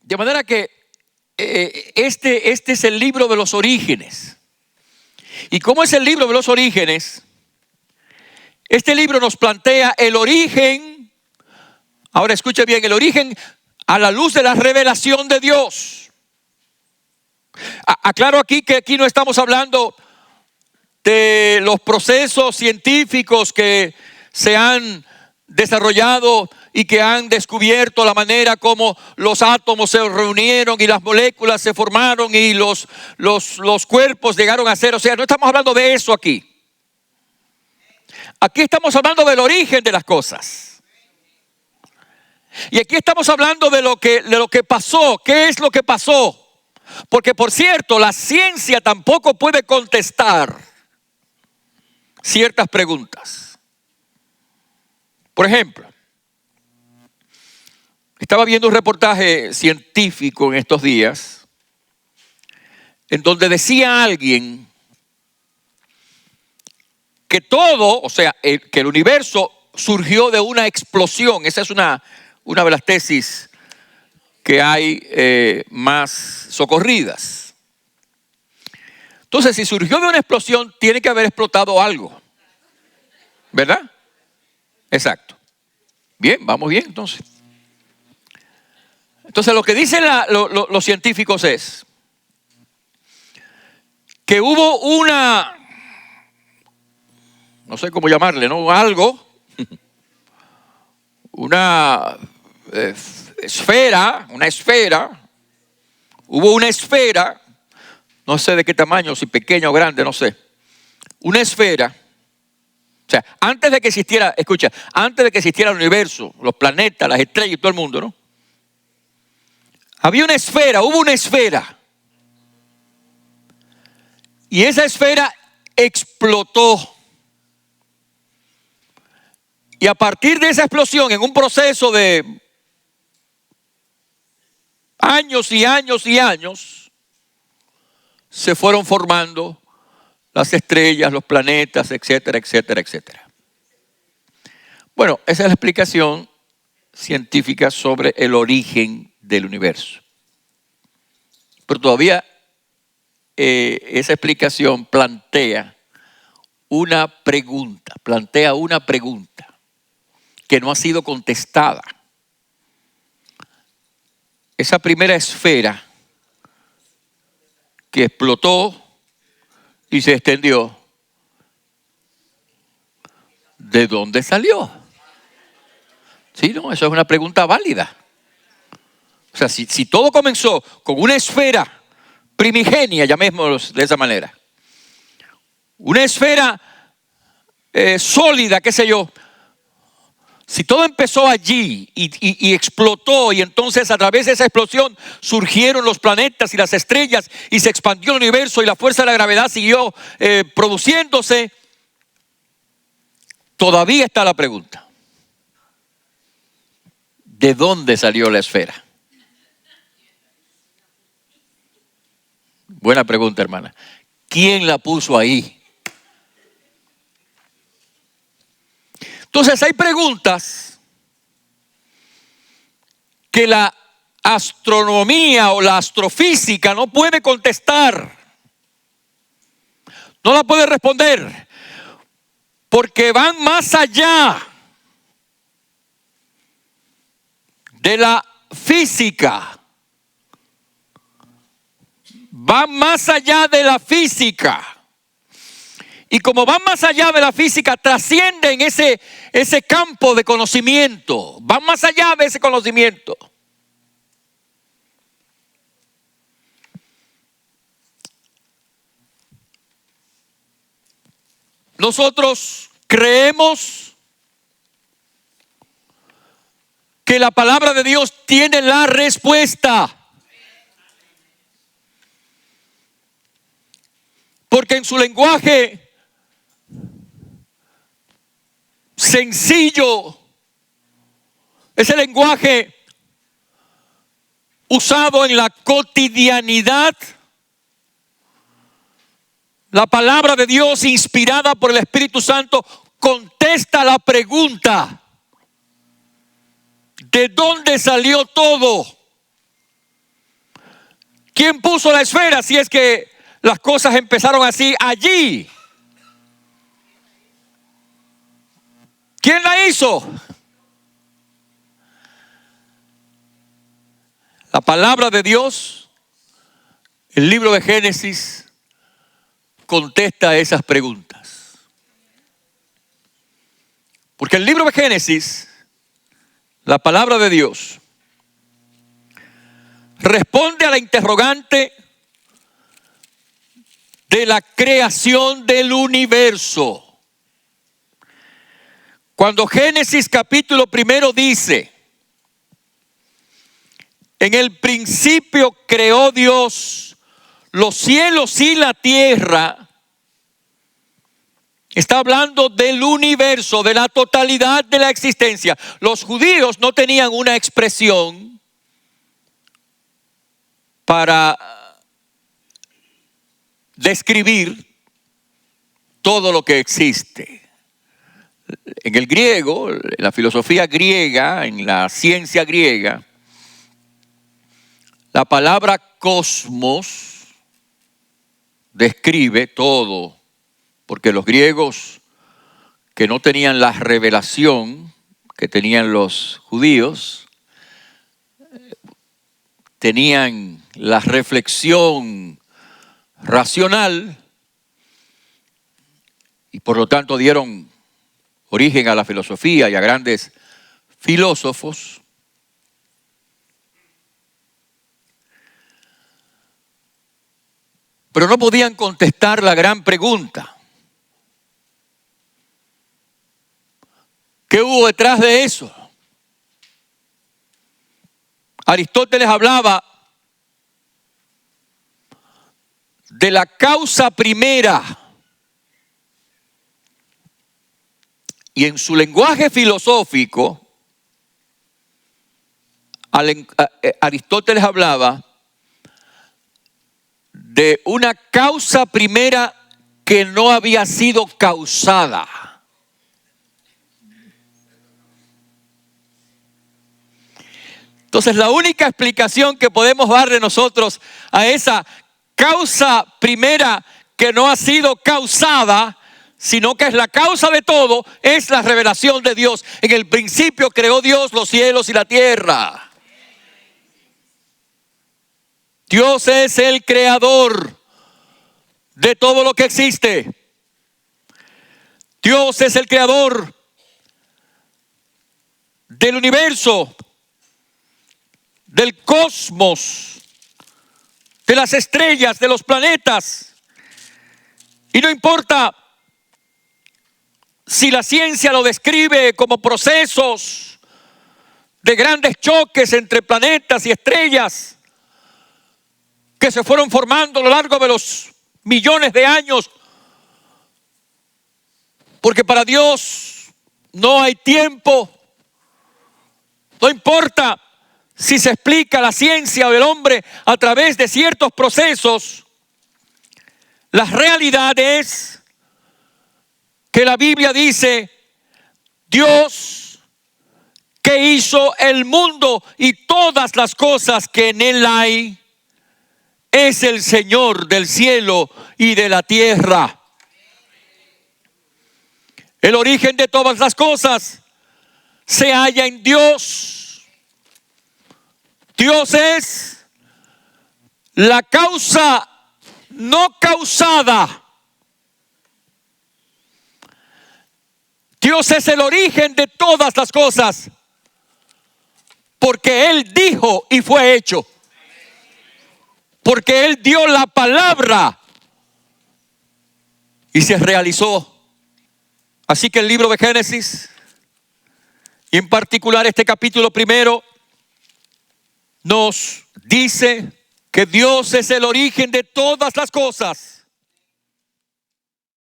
De manera que este es el libro de los orígenes. Y como es el libro de los orígenes, este libro nos plantea el origen. Ahora escuche bien, el origen a la luz de la revelación de Dios. Aclaro aquí que aquí no estamos hablando de los procesos científicos que se han desarrollado y que han descubierto la manera como los átomos se reunieron y las moléculas se formaron y los cuerpos llegaron a ser. O sea, no estamos hablando de eso aquí. Aquí estamos hablando del origen de las cosas. Y aquí estamos hablando de lo que pasó. ¿Qué es lo que pasó? Porque, por cierto, la ciencia tampoco puede contestar ciertas preguntas. Por ejemplo, estaba viendo un reportaje científico en estos días en donde decía alguien que todo, o sea, que el universo surgió de una explosión. Esa es una de las tesis que hay más socorridas. Entonces, si surgió de una explosión, tiene que haber explotado algo, ¿verdad? Exacto. Bien, vamos bien entonces. Entonces, lo que dicen los científicos es que hubo una, no sé cómo llamarle, ¿no? Algo, una esfera, hubo una esfera, no sé de qué tamaño, si pequeña o grande, no sé, una esfera. O sea, antes de que existiera, escucha, antes de que existiera el universo, los planetas, las estrellas y todo el mundo, ¿no? Había una esfera, hubo una esfera. Y esa esfera explotó. Y a partir de esa explosión, en un proceso de años y años y años, se fueron formando las estrellas, los planetas, etcétera, etcétera, etcétera. Bueno, esa es la explicación científica sobre el origen del universo. Pero todavía esa explicación plantea una pregunta que no ha sido contestada. Esa primera esfera que explotó y se extendió, ¿de dónde salió? Sí, no, eso es una pregunta válida. O sea, si todo comenzó con una esfera primigenia, llamémoslo de esa manera, una esfera sólida, qué sé yo, si todo empezó allí y explotó, y entonces a través de esa explosión surgieron los planetas y las estrellas y se expandió el universo y la fuerza de la gravedad siguió produciéndose, todavía está la pregunta: ¿de dónde salió la esfera? Buena pregunta, hermana. ¿Quién la puso ahí? Entonces hay preguntas que la astronomía o la astrofísica no puede contestar. No la puede responder. Porque van más allá de la física. Van más allá de la física. Y como van más allá de la física, trascienden ese campo de conocimiento. Van más allá de ese conocimiento. Nosotros creemos que la palabra de Dios tiene la respuesta. Porque en su lenguaje sencillo, ese lenguaje usado en la cotidianidad, la palabra de Dios inspirada por el Espíritu Santo contesta la pregunta: ¿de dónde salió todo? ¿Quién puso la esfera si es que las cosas empezaron así allí? ¿Quién la hizo? La palabra de Dios, el libro de Génesis, contesta esas preguntas. Porque el libro de Génesis, la palabra de Dios, responde a la interrogante de la creación del universo. Cuando Génesis capítulo 1 dice, en el principio creó Dios los cielos y la tierra, está hablando del universo, de la totalidad de la existencia. Los judíos no tenían una expresión para describir todo lo que existe. En el griego, en la filosofía griega, en la ciencia griega, la palabra cosmos describe todo, porque los griegos que no tenían la revelación que tenían los judíos, tenían la reflexión racional y por lo tanto dieron origen a la filosofía y a grandes filósofos. Pero no podían contestar la gran pregunta. ¿Qué hubo detrás de eso? Aristóteles hablaba de la causa primera. Y en su lenguaje filosófico, Aristóteles hablaba de una causa primera que no había sido causada. Entonces, la única explicación que podemos darle nosotros a esa causa primera que no ha sido causada, sino que es la causa de todo, es la revelación de Dios. En el principio creó Dios los cielos y la tierra. Dios es el creador de todo lo que existe. Dios es el creador del universo, del cosmos, de las estrellas, de los planetas. Y no importa si la ciencia lo describe como procesos de grandes choques entre planetas y estrellas que se fueron formando a lo largo de los millones de años, porque para Dios no hay tiempo. No importa si se explica la ciencia del hombre a través de ciertos procesos, la realidad es que la Biblia dice, Dios que hizo el mundo y todas las cosas que en él hay, es el Señor del cielo y de la tierra. El origen de todas las cosas se halla en Dios. Dios es la causa no causada. Dios es el origen de todas las cosas, porque Él dijo y fue hecho. Porque Él dio la palabra y se realizó. Así que el libro de Génesis, y en particular este capítulo 1, nos dice que Dios es el origen de todas las cosas.